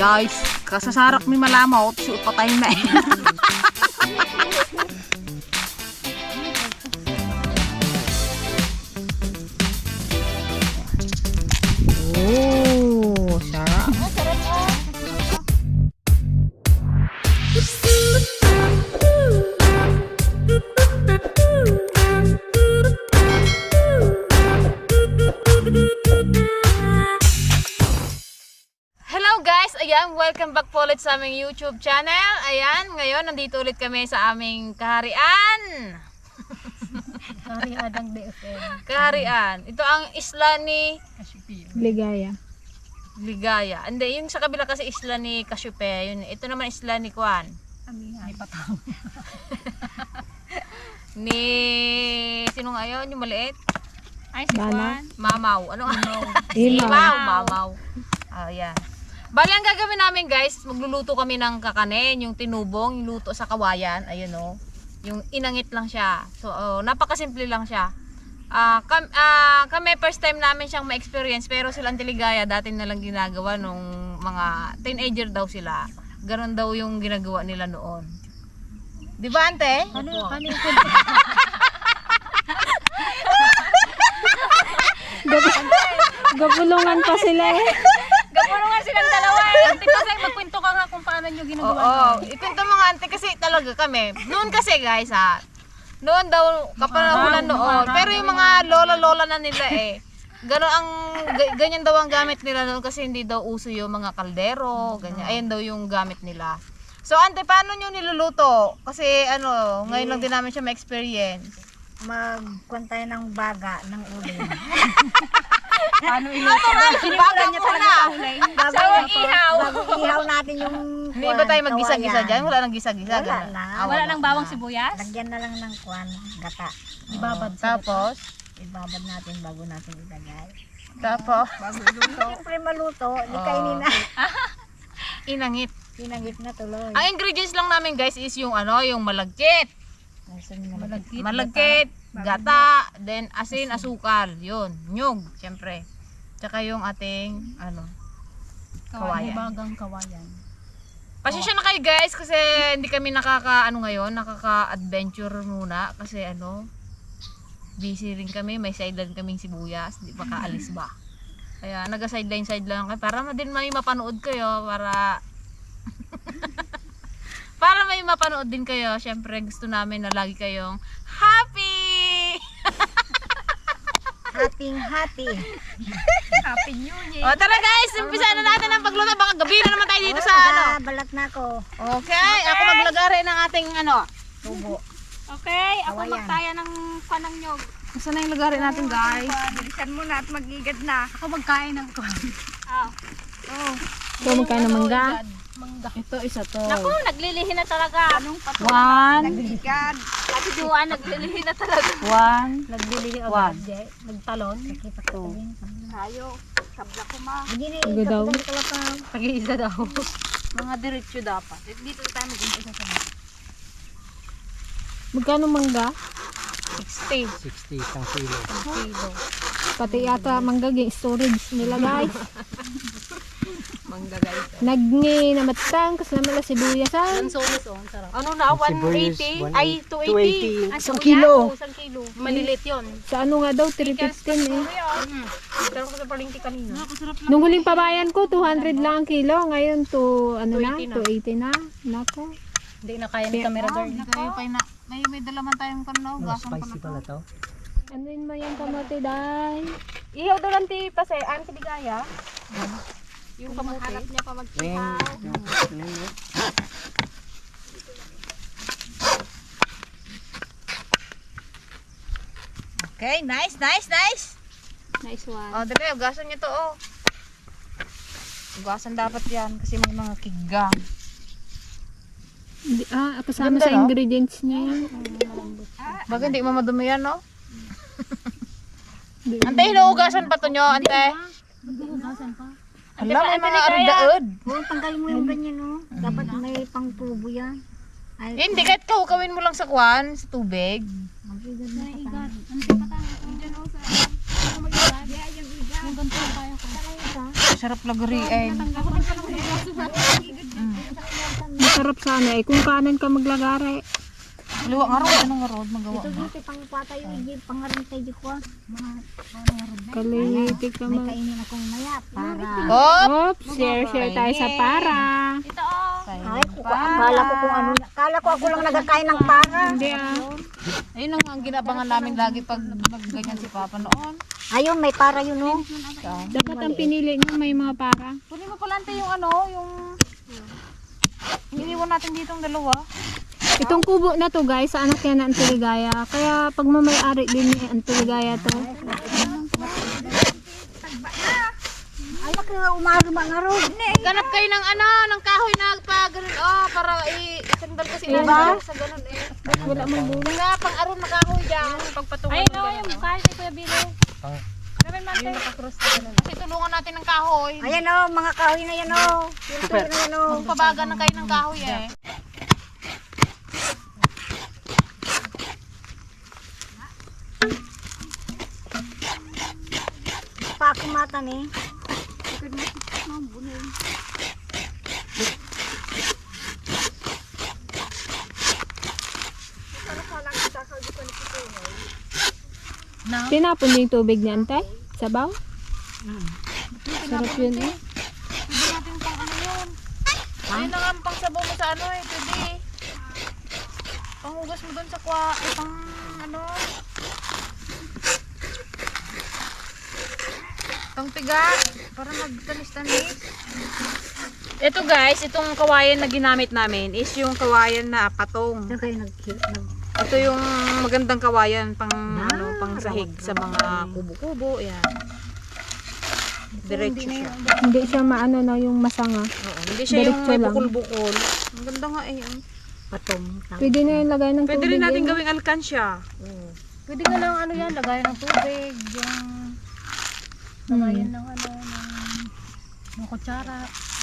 Guys, kasasarak mi malamaw, siya patay na eh. Oh, sarap. Hello guys, ayan, welcome back po ulit sa aming YouTube channel. Ayan, ngayon nandito ulit kami sa aming kaharian. Kaharian ng DFM. Kaharian. Ito ang isla ni Ligaya. Ligaya. Hindi, yung sa kabila kasi isla ni Cassiopea. Yun, ito naman isla ni Juan. Ay patao. Ni sino nga yun? Yung maliit? Ay si Juan. Mamaw. Ano nga? Imaw. Mamaw. Ayan. Bali ang gagawin namin guys, magluluto kami ng kakanin, yung tinubong, yung luto sa kawayan, ayun o. Yung inangit lang siya. So napakasimple lang siya. Kami first time namin siyang ma-experience, pero silang Tiligaya dati nalang ginagawa nung mga teenager daw sila. Ganon daw yung ginagawa nila noon. Di ba ante? Ano? Gabulungan pa sila eh. Gapulungan silang dalawa eh. Ante kasi magkwento ka nga kung paano nyo ginagawa. Oo, ikwento mga ante kasi talaga kami. Noon kasi guys noon daw kapanahunan noon. Pero yung mga lola-lola na nila eh. Ganyan daw ang gamit nila noon kasi hindi daw uso yung mga kaldero, ganyan. Ayun daw yung gamit nila. So ante, paano nyo niluluto? Kasi ngayon lang din namin siya ma-experience. Magkuhan tayo ng baga ng uling. Paano Natural, baga muna. Sawang ihaw. Bago ihaw natin yung Hindi ba tayo mag-gisa-gisa dyan? Wala nang gisa-gisa. Wala ganun. na. Wala nang bawang sibuyas? Lagyan na lang ng gata. Ibabad sa Tapos, Ibabad natin bago natin ilagay. tapos, Siyempre maluto, di kainin na. inangit. Pinagit na tuloy. Ang ingredients lang namin guys is yung yung malagkit. Malagkit, gata, then asin, asukal, yun, nyug, syempre. Tsaka yung ating, kawayan. Bagang kawayan. Pasensya na kayo guys, kasi hindi kami nakaka-adventure muna, kasi busy rin kami, may sideline kaming sibuyas, hindi pa kaalis ba. Kaya naga-sideline lang kayo, para din may mapanood kayo, para may mapanood din kayo. Syempre gusto namin na lagi kayong happy! Happy. Happy New Year. O tara guys, umpisa na natin ang pagluto. Baka gabi na naman tayo dito sa Balat na ako. Okay, ako maglagari ng ating Tubo. Okay, ako Kawayan. magtaya ng panang nyog. Saan na yung lagari natin guys? Bilisan mo na at magigad na. Ako magkain ng kwan. Ito magkano mangga? Ito isa to. Naku, naglilihi na talaga. Anong pato? 1, Nagigad. Kasi Juan, naglilihi na talaga. 1, Nagbili One. Nagtalon. Ito. Tayo. Sabla ko ma. Hindi daw. tag-iisa daw. Mga diretsyo dapat. Dito tayo mag-umpisa sa Magkano mangga? 60. 60 isang kilo. Kilo. Pati yata manggaging storage nila guys. Mangga guys. Nagni na matang kasi naman la sibuyasan. Lansones on, sarap. Ano na? 180? Ay, 280. 280. Isang kilo. Isang kilo. Malilit yun. Sa ano nga daw 315 eh. Pero ko sa palengke kanina. Nung huling pabayan ko 200 lang ang kilo, ngayon to ano na, 280 280 na. na. Nako. Hindi na kaya ni camera girl. Tayo pa na. May dalaman tayong Mas spicy pala to. Ano yun mo yung kamote dai? Ihaw daw lang ti Pasay. Ano si Ligaya? Yung kamuhanap niya pa magkita. Okay, nice. Nice one. Oh, dali, ugasan niyo to, Ugasan dapat yan kasi may mga kigang. Kasama Ganda, sa no? ingredients niya yan. Bakit hindi mo madumi yan, no? Ante, hinuugasan pa to nyo, ante. Maghuhugasan pa. Alam, may mga ardaod. Huwag tanggalin mo yung ganyan no. Dapat may pang tubo yan. Hindi, kahit kawin mo lang sa kwan, sa tubig. Magigad na Igat. Ano pa tayo? Diyan ako sa... Ako mag-igat. Yung ganito ang kaya ko. Sarap lagariin. Natanggal ko pa ng braso na. Sarap sana eh. Kung kanan ka maglagare. Liwa nga rod, anong nga rod, magawa Ito mo. dito pang patay yung igib pangarin sa igib ko. Mga Kaliwiti ka may man. kainin akong maya para. Oh! Oops, share tayo sa para. Ito oh! Ay, akala ko kung ano. Akala ko ako lang nagkakain ng para. Hindi ah. Ayun ang ginabangan namin lagi pag ganyan si Papa noon. Ayun, may para yun oh. Dapat ang pinili nyo may mga para. Kunin mo pala ante yung ano, yung iniwan natin ditong dalawa. Itong kubo na to guys, sa anak yan na Antiligaya. Kaya pag mamay-ari din ni Antiligaya to. Ay, umaro mga ro. Ganap kayo ng ano, ng kahoy na pa ganun oh, para isandal kasi Diba? sa ganun eh. Wala mong bulo. Nga, pang aron na kahoy dyan, pagpatungan ng ganun. oh. Kahit ito yung bili. Gawin natin. Kasi tulungan natin ng kahoy. Ayan oh, mga kahoy na yan oh. Yung tuloy na yan oh. Pabagan na kayo ng kahoy eh. Pakumatan eh. Tinapon niyo yung tubig ni Ante? Sabaw? Sarap yun eh. Pwede natin pang ano yun. Ayun na nga ang pang sabaw mo sa ano eh, pwede. Panghugas mo doon sa pang ano. Pang pigat. Para magtanis-tanis. Ito guys, itong kawayan na ginamit namin is yung kawayan na patong. Saan kayo Ito yung magandang kawayan pang ano, pang sahig sa mga kubo-kubo, yan. Diretso siya. Hindi siya maano na yung masanga. Oo, hindi siya yung Diretso may lang. bukol-bukol. Ang ganda nga eh. patong? Pwede na yung lagay ng Pwede tubig. rin natin yun. gawing alkansya. Pwede nga lang ano yan, lagayan ng tubig, yung lagayan ng ano, ng kutsara.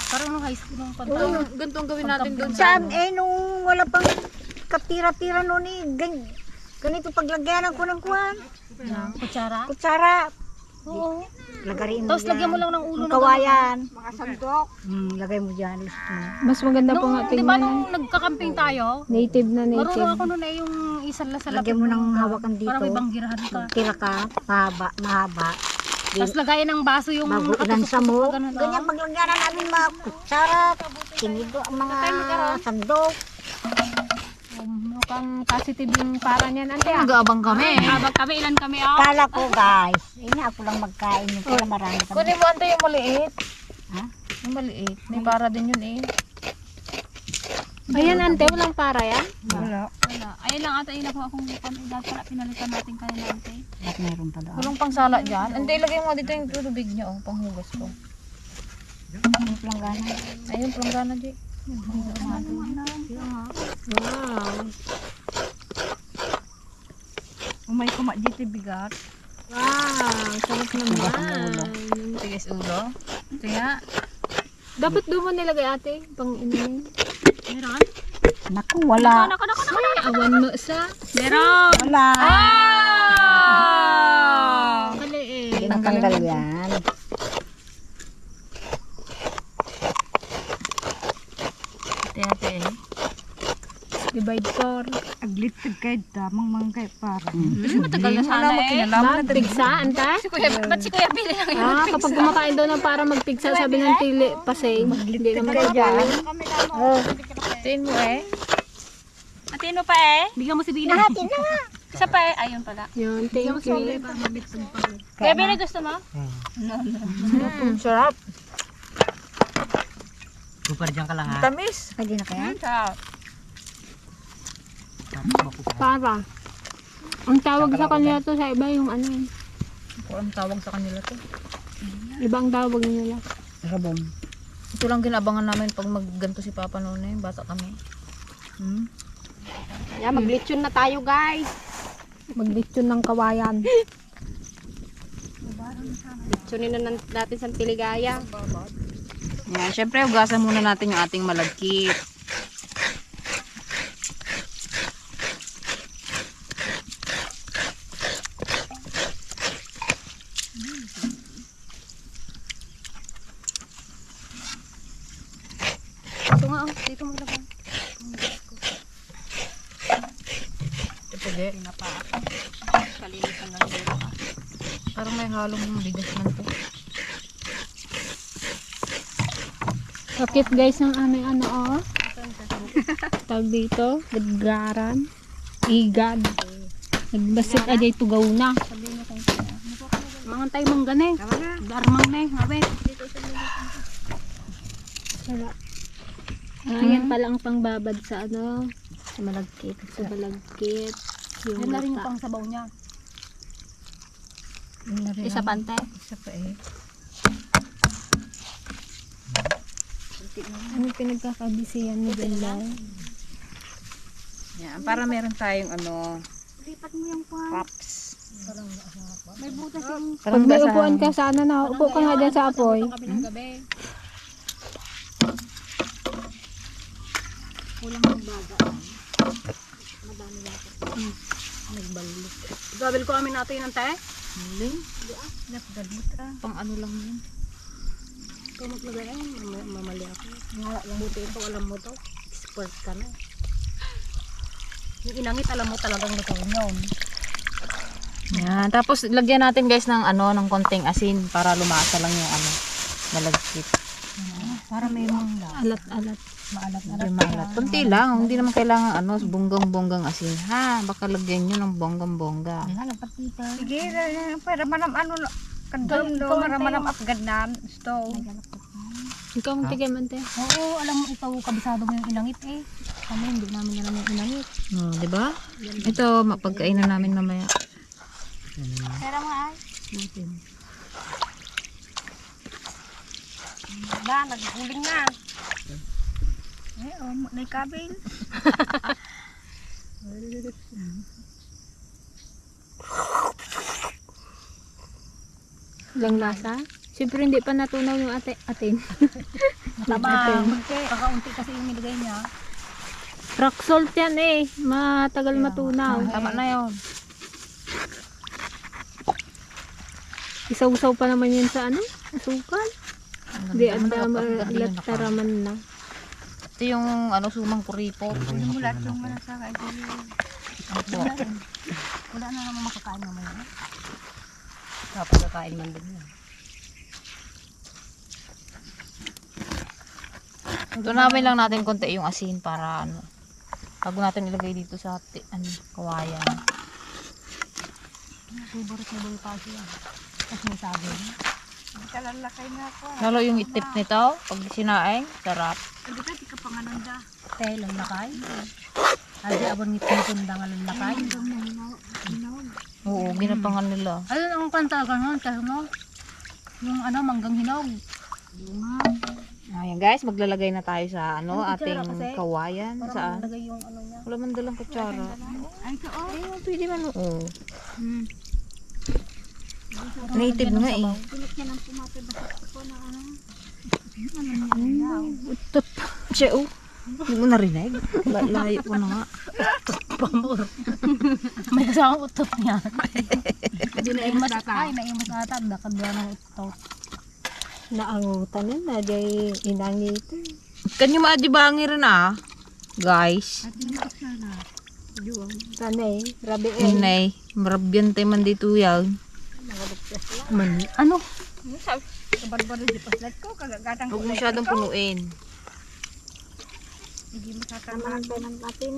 Parang nung high school nung pagka. Ganito ang gawin natin doon sa Saan ano. eh, nung wala pang katira-tira noon eh, ganito paglagyan ko ng kuwan. Kutsara. Kutsara. Oo. Lagarin mo Tapos lagyan mo lang ng ulo ng ng kawayan. Mga sandok. Lagay mo dyan. Mas maganda po nga Di ba tingnan. nung nagkakamping tayo? Native na Marunong native. ako noon eh yung isala-sala. Lagyan mo ng hawakan dito. Para may banggirahan ka. Tira ka, mahaba. Tapos lagayan ng baso yung Bago ilansa mo. ganun, Ganyan paglagyan na namin mga kutsara, tinido, mga sandok. Mukhang positive yung para niyan. Ante ah. Nag-aabang kami. Habang kami, ilan kami ah? Kala ko guys, ako lang magkain yung kaya marami kami. Kunin mo ante yung maliit. Ha? Yung maliit. May para din yun eh. Ayan ante, walang para yan. Wala. Wala. Ayun lang ata yung nakuha kong pamilya para pinalitan natin kanina ante. Ba't meron pa doon? Walang pang sala dyan. Ante, ilagay mo dito yung tubig niyo. Oh, panghugas ko. Ang planggana. Ayun, planggana di. Wow. Umay kumak dito bigat. Wow, sarap naman. Tigas ulo. Ito nga. Dapat doon mo nilagay ate, pang inumin. Meron? Naku, wala. Awan mo sa. Meron! Wala. Ah! Kaliit. Tinatanggal yan. Ate. Divide 4. Aglitid kayo damang mangkay para. Matagal na sana eh. Magpigsa, anta? Ba't si Kuya Pili lang yun? Ah, kapag kumakain daw ng para magpigsa, sabi ng tili, pasay. Hindi naman Kayo dyan. Tiin mo eh. Atin mo pa eh. Bigyan mo si Bina. Natin na nga. Siya pa eh. Ayun pala. Yun, thank you. Kuya Bina, gusto mo? Sarap. Super dyan ka lang ha. Tamis. Pwede na kaya? Sarap. Para. Ang tawag sa kanila to sa iba yung ano yun. Ang tawag sa kanila to. Ibang tawag nila. Rabong. Ito lang ginabangan namin pag magganto si Papa noon eh. Bata kami. Yeah, maglitsyon na tayo guys. Maglitsyon ng kawayan. Litsunin na natin sa Tiligaya. Yan, syempre hugasan muna natin yung ating malagkit. Ito nga, dito mo lang. Sige. Kalinisan ng dito. Parang may halong bigas man to. Sakit guys ang aming ano oh. Tawag dito, gadgaran. Igad. Nagbasit ajay tugaw na. Mga tayo manggane. Darmang na ngabe. Sarap. Ayan pala ang pangbabad sa ano, sa malagkit. Sa malagkit. Yung Yan na rin yung mata. pang sabaw niya. Isa pante. Isa pa eh. Ano pinagkakabisiyan mo dyan lang? Yan, para meron tayong ano, Lipat mo yung pan. wraps. May butas yung Pag may upuan ka sana na, upo ka nga dyan sa apoy. kami ng gabi. Kulang ng baga. Madami yata. Nagbalik. Gabil ko kami natin ng tayo. Huling. Pang ano lang yun. Ikaw maglagay ay, mamali ako. Buti ito, alam mo to. Expert ka na. Yung inangit, alam mo talagang lutuin yun. Yan. Tapos lagyan natin guys ng ano, ng konting asin para lumasa lang yung ano, malagkit. Para may mga Alat-alat. Hindi maalat. Kunti lang, hindi naman kailangan ano, bonggang-bonggang asin. Ha, baka lagyan nyo ng bonggang-bongga. Sige, para manam ano, kandun do, para manam afganan, stove. Ikaw magtigay man te. Oo, alam mo ikaw, kabisado mo yung inangit eh. Kami, hindi namin alam yung inangit. Oh, di ba? Ito, mapagkainan namin mamaya. Pero nga ay. Natin. Ba, naghuling na. Eh, oh, may kabil. Lang lasa. Siyempre hindi pa natunaw yung atin. Tama, kakaunti kasi yung nilagay niya. Rock salt yan eh. Matagal matunaw. Tama na yun. Isaw-saw pa naman yun sa ano? Asukal. Hindi anda malataraman na. Ito yung ano, sumang kuripot. Yung mulat, yung manasa ka. Wala na naman makakain mamaya. Tapos kakain man din yan. Tunawin lang natin konti yung asin para ano, bago natin ilagay dito sa ano, kawayan. Favorite na ba pa siya? Tapos may saging. Kalalakay na ako. Lalo yung itip nito, pag sinaing, sarap. Hindi ka, di ka pangananda. Tay, lalakay. Adi abon ngitong nga lalakay. Oo, ginapangan nila. Ayun ang kanta ganon, mo. Yung ano, manggang hinog. Ayan guys, maglalagay na tayo sa ano, Ano, kutsara ating kasi? kawayan. Para Saan? malagay yung ano niya. Wala man dalang kutsara. Ay, ito oh. Ayun, pwede man. Oo. Native nga eh. Pilit niya ng pumati basta ko na ano. Utot. Siya oh. Hindi mo narinig? Layo ko na nga. May kasamang utot niya. Hindi na imas ay, naimas ata. Nakadwa ng utot. Naangutan yun na. Di inangit. Kanyo maadibangi rin ah. Guys. At hindi ko sana. Sana eh. Rabi eh. Inay. Marabyan tayo man dito yan. Ano? Kabarbaro di paslat ko. Kagagatang Huwag masyadong punuin. Hindi mo tatamaan pa ng natin.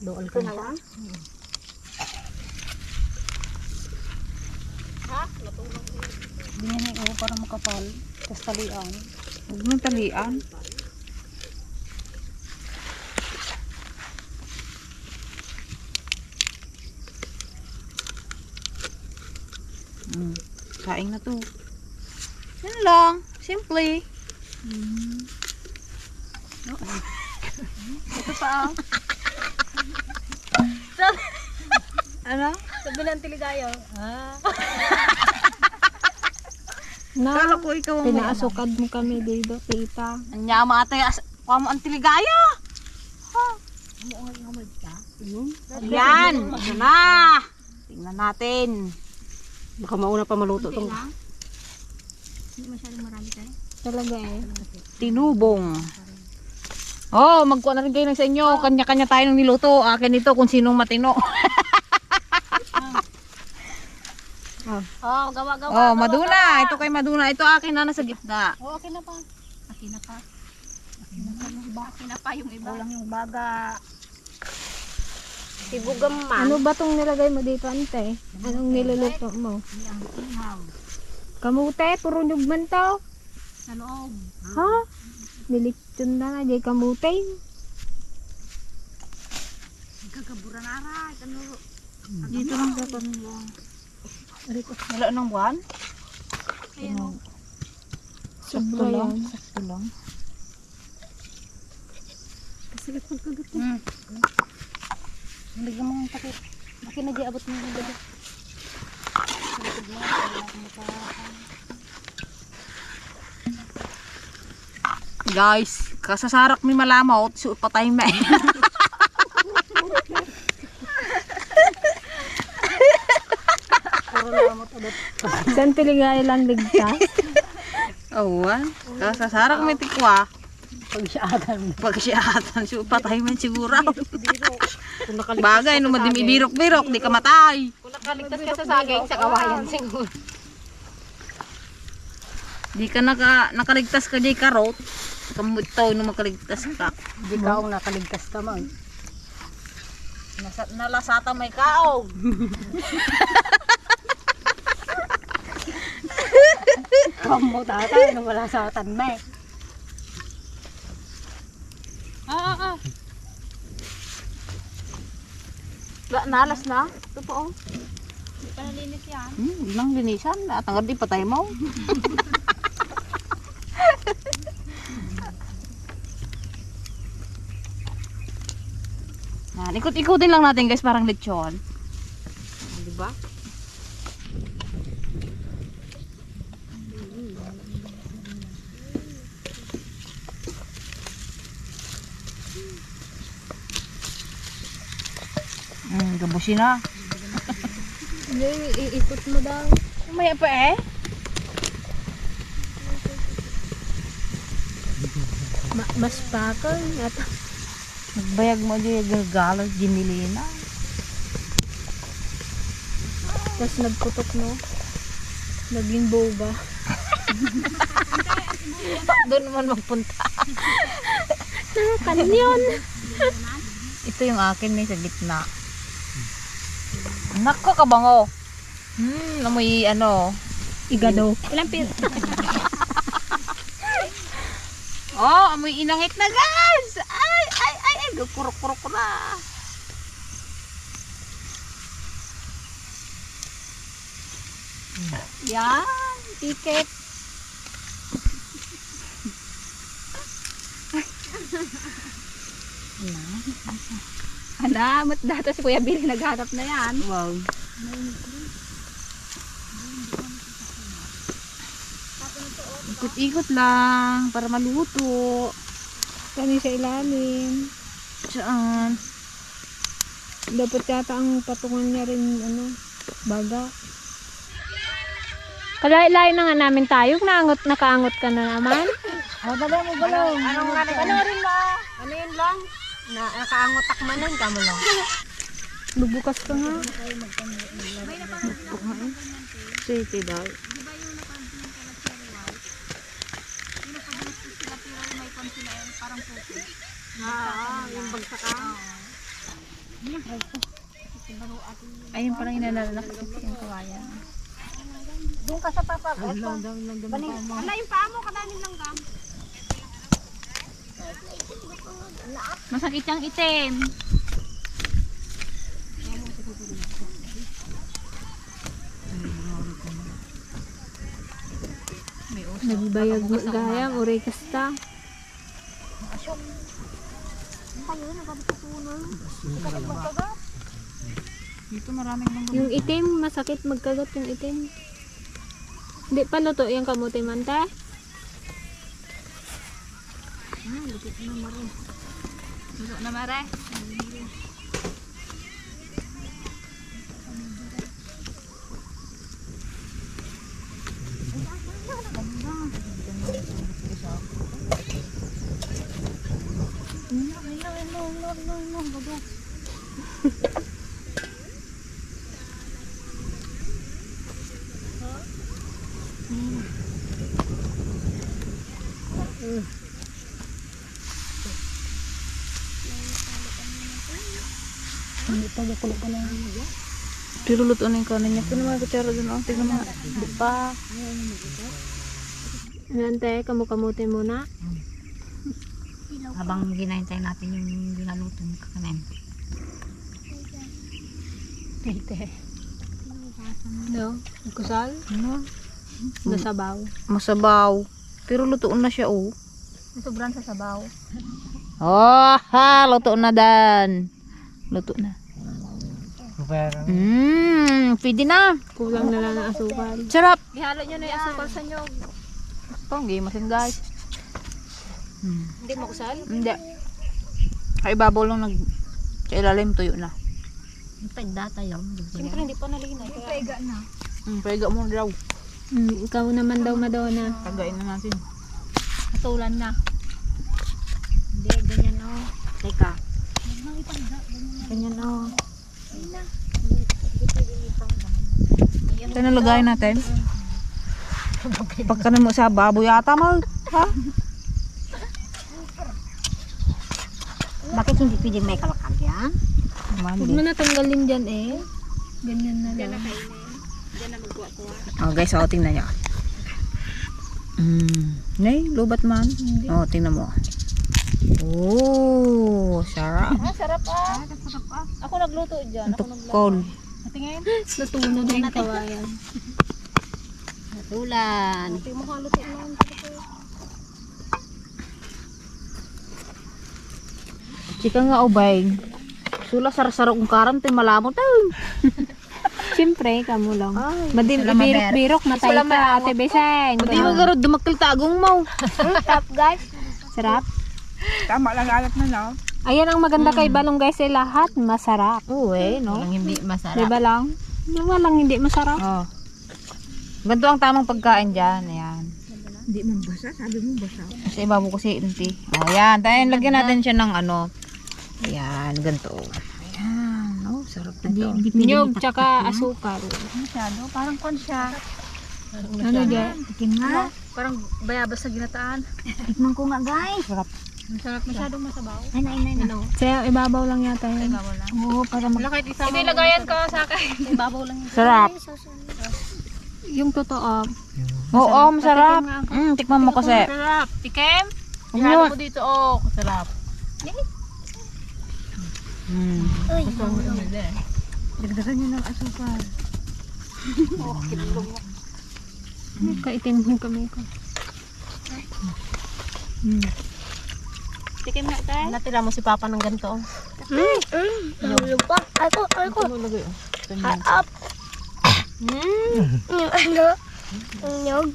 Dool ka na. Binili ko para makapal. Tapos talian. Huwag mong talian. Kain na to. Yan lang. Simple. Ito pa. Ano? Sabi ng tiligayo. Na, Kala ko ikaw ang pinaasukad mo kami dito, tita. Anya matay kuha mo ang tiligaya. Yan. Yan na. Tingnan natin. Baka mauna pa maluto itong. Talaga eh. Tinubong. Oh, magkuha na rin kayo ng sa inyo. Kanya-kanya tayo ng niluto. Akin ito kung sinong matino. Oh, gawa. Oh, Maduna. Ito kay Maduna. Ito akin na nasa gitna. Oh, akin na pa. Akin na pa. Akin na pa yung iba. Kulang yung baga. Sibugam man. Ano ba tong nilagay mo dito, ante? Anong niluluto mo? Kamute, puro nyug man to. Sa loob. Ha? Nilitsyon na na, jay kamute. Gagabura na ra. Dito lang sa kanila. Wala ng buwan? Ayan. Sobra yan. Sakto lang. Kasi pagkagat Hindi ka mong takit. Akin na di abot mo yung baga. Guys, kasasarak mi malamaw, suot pa tayo may. Saan piligay lang ligtas? Awan, kasasarak mi tikwa. Pagsyatan. Suot pa tayo may siguro. Bagay, no madim ibirok-birok, di ka matay. Kung nakaligtas ka sa saging, sa kawayan siguro. Di ka nakaligtas ka di karot. Kamutaw no makaligtas ka. Di ka ang nakaligtas ka man. Nalasata may kaog. Kamu tatay nung wala sa tanme. Nalas na. Ito po oh. Hindi pa nalinis yan. Nang linisan. Atangad di patay mo. Ikot-ikutin lang natin guys, parang lechon. Diba? Gabusin na. Hindi, iikot mo daw. May pa eh. Mas pakal. At Nagbayag mo di gagalas ginilina. tapos nagputok no. Naging boba. Doon naman magpunta. Kanyon. Ito yung akin may sa gitna. Nako kabango. Amoy ano. Igado. Ilang pil? Oh, amoy inangit na guys. Ay. Kurok-kurok ko na. Yan. Tiket. Mat data si Kuya Billy naghanap na yan. Wow. Ikot-ikot lang para maluto. Kani sa ilalim. Saan? Dapat yata ang patungan niya rin baga. Kalay-lay na nga namin tayo. Nakaangot ka na naman. Dala mo balong. Anong rin ba? Ano yun lang? Nakaangot takmanan ka mo lang. Lubukas ka nga. Safety daw. Yung bagsakan. Ayun parang inanalak yung kawayan. Doon ka sa papa. Ala yung paa mo, kadanin lang gam. Masakit yung itim. Nagbayag mo gaya. Uray kasta. Dito maraming mga Yung itim. Masakit magkagat yung itim. Hindi pa luto yung kamuti mante. luto na mare. Hindi pa gakulo pa lang. Pero luto na yung kanin niya. Ito naman kutsara dun. Oh. Tingnan mo. Hindi pa. Nante, kamukamutin muna. Habang ginahintay natin yung ginaluto ng kakanin. Tete. No? Kusal? Ano? Nasabaw. Masabaw. Pero luto na siya, oh. Sobrang sa sabaw. Oh, ha! Luto na dan. Luto na. Pwede na. Kulang na lang ng asukal. Sarap. Ihalo nyo na yung asukal sa nyog. Panggi, masin guys. Hindi mo kusal? Hindi. Ay, ibabaw lang sa ilalim, tuyo na. Pagdata yun. Siyempre hindi pa nalinay. Paiga na. Paiga mo daw. Ikaw naman daw, Madonna. Pagain na natin. Katulan na. Hindi, ganyan o. Teka. Ganyan o. Ito na lagay natin. Pagka mo sa baboy yata mal. Ha? Bakit hindi pwedeng may kalakal yan? Huwag mo na tanggalin dyan eh. Ganyan na lang. Oh guys, oh, tingnan nyo. Nay, lubat man. Oh, tingnan mo. Oh, sarap. Sarap ah. Ako nagluto dyan. Antok kol. Tingin. Natuno na yung kawayan. Tulan. Ito yung mahaluto na. Chika nga ubay. Sula sarasarok kong karan tayo malamot. Siyempre, kamo lang. salamat, Birok-birok, matay ka, Ate Besen. Pati mo garod dumakil tagong mo. Sarap guys. Sarap. Tama lang alat na no. Ayan ang maganda kay Balong guys, eh, lahat masarap. Oo eh, no? Walang hindi masarap. Diba lang? Walang hindi masarap. Oh. Ganito ang tamang pagkain dyan. Ayan. Hindi man basa, sabi mo basa. Sa ibabaw ko si Inti. Oh, ayan. Tayo, lagyan natin siya ng ano. Ayan, ganito. Ayan. Oh, sarap na ito. Nyog, tsaka asukal. Masyado. Parang kon siya. Ano dyan? Tikim nga. Parang bayabas sa ginataan. Tikman ko nga guys. Masarap masyadong masabaw. Ay na. Sa ibabaw lang yata yun. Ibabaw lang. Oo, para mag... Kahit isa mo. Lagayan ka sa akin. Ibabaw lang yun. Sarap. Yung totoo. Oo, masarap. Tikman mo kasi. Sarap. Tikem? Huwag Ihalo mo. ko dito. Oh, sarap. Dagdagan nyo ng asukal. Kaitim mo kami ko. Tikem nga tayo. Natira mo si Papa ng ganito. Nahulog pa. Ako. Up. Ano? Nyog.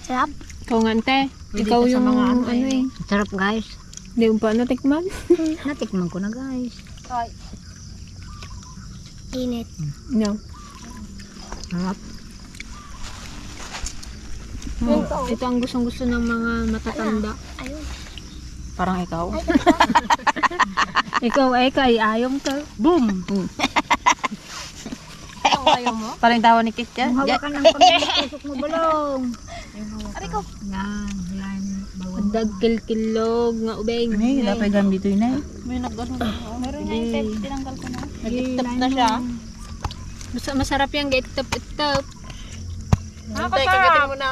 Sarap. Ikaw nga, ante. Ikaw ka sa yung mga ano ano eh. Sarap guys. Hindi mo pa natikman. Natikman ko na guys. Ay. Init. No. Sarap. Ito ang gustong-gusto ng mga matatanda. Ayun. Parang ikaw. Ikaw ay kay ayong ka. Boom! Ayaw mo? Parang tawa ni Kit yan. Hawakan ng pagkakusok mo balong. Aray ko. Yan. Bawal. Dagkil-kilog nga ubeng. Ay, dapat gam dito yun eh. May naggasong. Meron na yung tinanggal ko na. Nagtip na siya. Masarap yung gaitap-itap. Tay, kagatin mo na.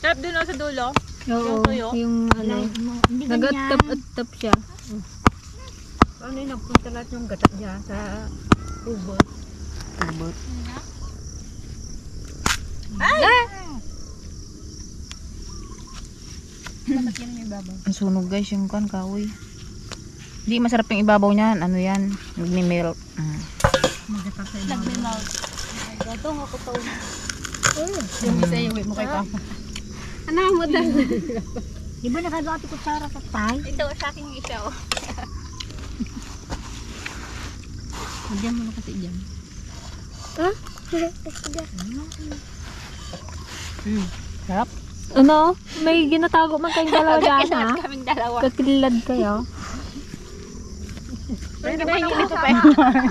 Sarap din sa dulo. Oo, tuyo? yung ano. Hindi ganyan. Nagatap-atap siya. Ano yung nagpunta lahat yung gata dyan sa ubot. Abot. Ang sunog guys yung kan kahoy. Hindi masarap yung ibabaw niyan. Ano yan? Nagmi-milk. Nagme-mouth. Gato nga ko taon. Yung isa yung mo kay Papa. Ano mo dahil? Di ba nakagawa ko kutsara sa tay? Ito, sa akin yung isa. Oh. Diyan mo na kasi dyan. Sarap. Ano? May ginatago man kayong dalawa dyan, ha? Kaming dalawa. Kakilad kayo. Anong ginahingi nito pa?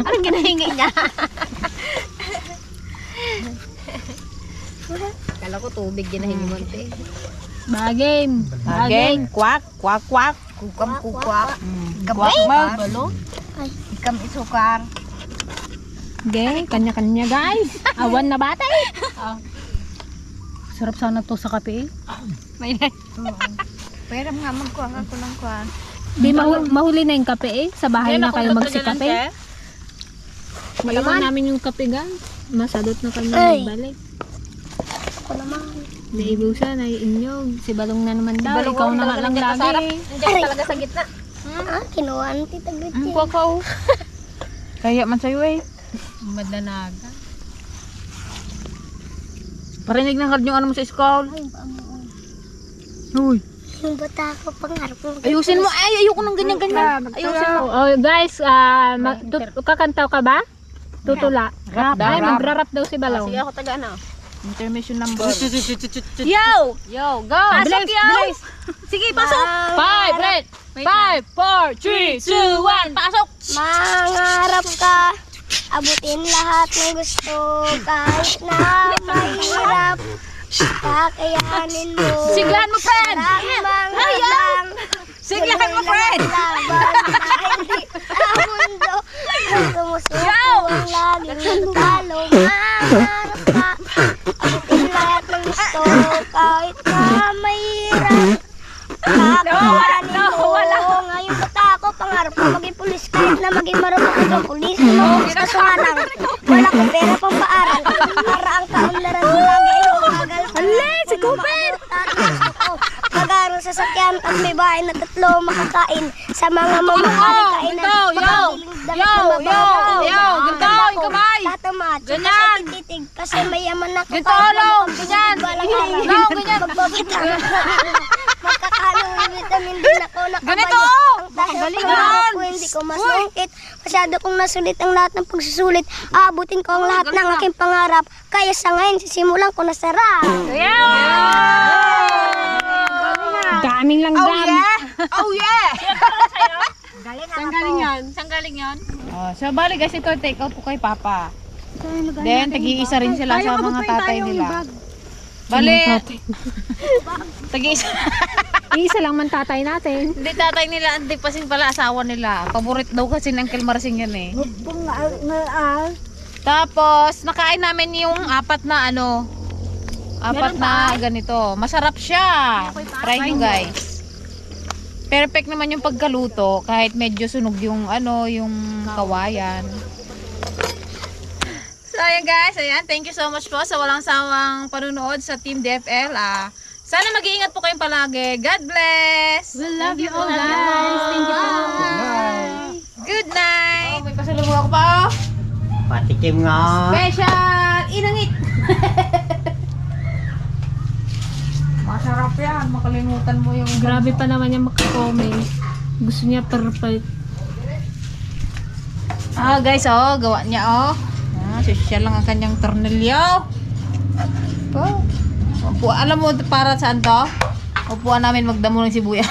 Anong ginahingi niya? Kala ko tubig ginahingi mo ito eh. Bagim. Again, kwak, kwak, kwak. Kukam kukwak. Kwak mo. Ikam isukar. Okay, kanya-kanya guys. Awan na bata eh. Sarap sana to sa kape eh. May na. Pero nga magkuhan ako ng kuhan. Di mahuli na yung kape eh. Sa bahay na kayo magsikape. Maiwan namin yung kape guys. Masadot na kami magbalik. Ako naman. Naibusan ay inyog. Si Balong na naman daw. Balong Ikaw ang na nga talaga lang nandiyan sa harap. lagi. Nandiyan talaga sa gitna. Kinuha ni Tita Gretchen. Kwakaw. Kaya man sa'yo eh. Madanaga. Parinig ng hard yung ano mo sa school. Uy. Yung bata ko pangarap ko. Ayusin mo. Ay, ayoko ng ganyan-ganyan. Ayusin mo. Oh guys, kakantaw ka ba? Tutula. Rap. Ay, magra-rap daw si Balong. Sige ako taga ano. Intermission number. Yo! Yo, go. Pasok yo! Sige, pasok! 5, red. 5, 4, 3, 2, 1. Pasok. Mangarap ka, abutin lahat ng gusto, kahit na mahirap, kakayanin mo. Siglahan mo, friend. Maraming mga lang, Siglahan mo, friend. laban, dahil di ang mundo, sumusuko ang laging talo. Mangarap ka, abutin lahat ng gusto, kahit na mahirap, kakayanin mo. Ngayon bata ako, pangarap ko maging pulis, kahit na maging marunong ko ng pulis. Sa sumanang, wala ko pera pang paaral, para ang kaunlaran mo lagi ay umagal. Si Cooper! Magaro sa sakyan at may bahay na tatlo makakain sa mga mamahali kainan. Ganito, yung kamay. Tatamad. Ganyan. Titig kasi mayaman ako. Ganito, long, ganyan. Long, ganyan. Magbabitang. Magkakaroon ng vitamin din ako nakabalo. Ganito. Ang dahil pangarap ko hindi ko masungkit. Masyado kong nasulit ang lahat ng pagsusulit. Aabutin ko ang lahat ng aking pangarap. Kaya sa ngayon, sisimulan ko na sarap. Daming lang Oh yeah. Saan galing yan? Saan galing yan? Oh, so bali guys, ito take out po kay Papa. Then tagi-isa rin sila sa mga tatay nila. Bali. Tagi-isa. Isa lang man tatay natin. Hindi tatay nila, hindi pasing pala asawa nila. Paborit daw kasi ng Uncle Marsing yan eh. Tapos nakain namin yung apat na ganito. Masarap siya. Try nyo guys. Perfect naman yung pagkaluto kahit medyo sunog yung yung kawayan. So ayan guys, thank you so much po sa walang sawang panunood sa Team DFL. Sana mag-iingat po kayong palagi. God bless. We love you all guys. Thank you po. Good night. May pasalubong ako pa. Patikim nga. Special inangit. Masarap yan. Makalimutan mo yung Grabe pa naman yung makakomment. Gusto niya perfect. guys, gawa niya social lang ang kanyang tornilyo. Alam mo para saan to? Upuan namin magdamo ng sibuyas.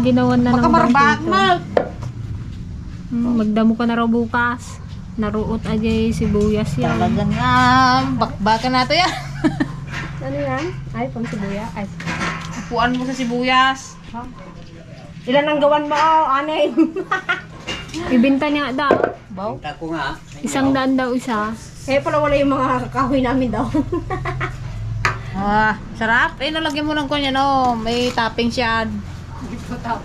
Ginawan na Baka ng marbak bangkito. mal. Magdamo ka na raw bukas. Naruot ajay sibuyas yan. Talaga nga. Bakbakan nato yan. Ano yan? Ay, pang sibuya. Ay. Upuan mo sa sibuyas. Ilan ang gawan mo? Anay. Ibinta niya daw. Baw. Punta ko nga. 100 daw isa. Kaya pala wala yung mga kahoy namin daw. Sarap. Nalagyan mo ng kanya may topping siya. Sarap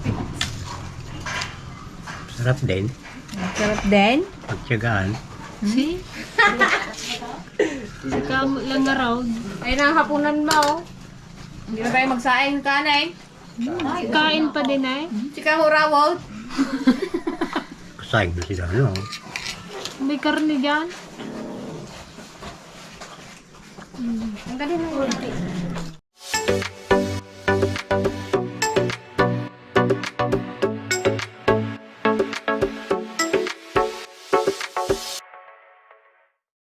din. Sarap din. Pagtsagaan. See? Saka lang nga raw. Ay, hapunan mo. Hindi na tayo magsaing kanay. Kain pa din eh. Chika hurawot. Kasayang na sila, no? May karne dyan. Ang galing mo.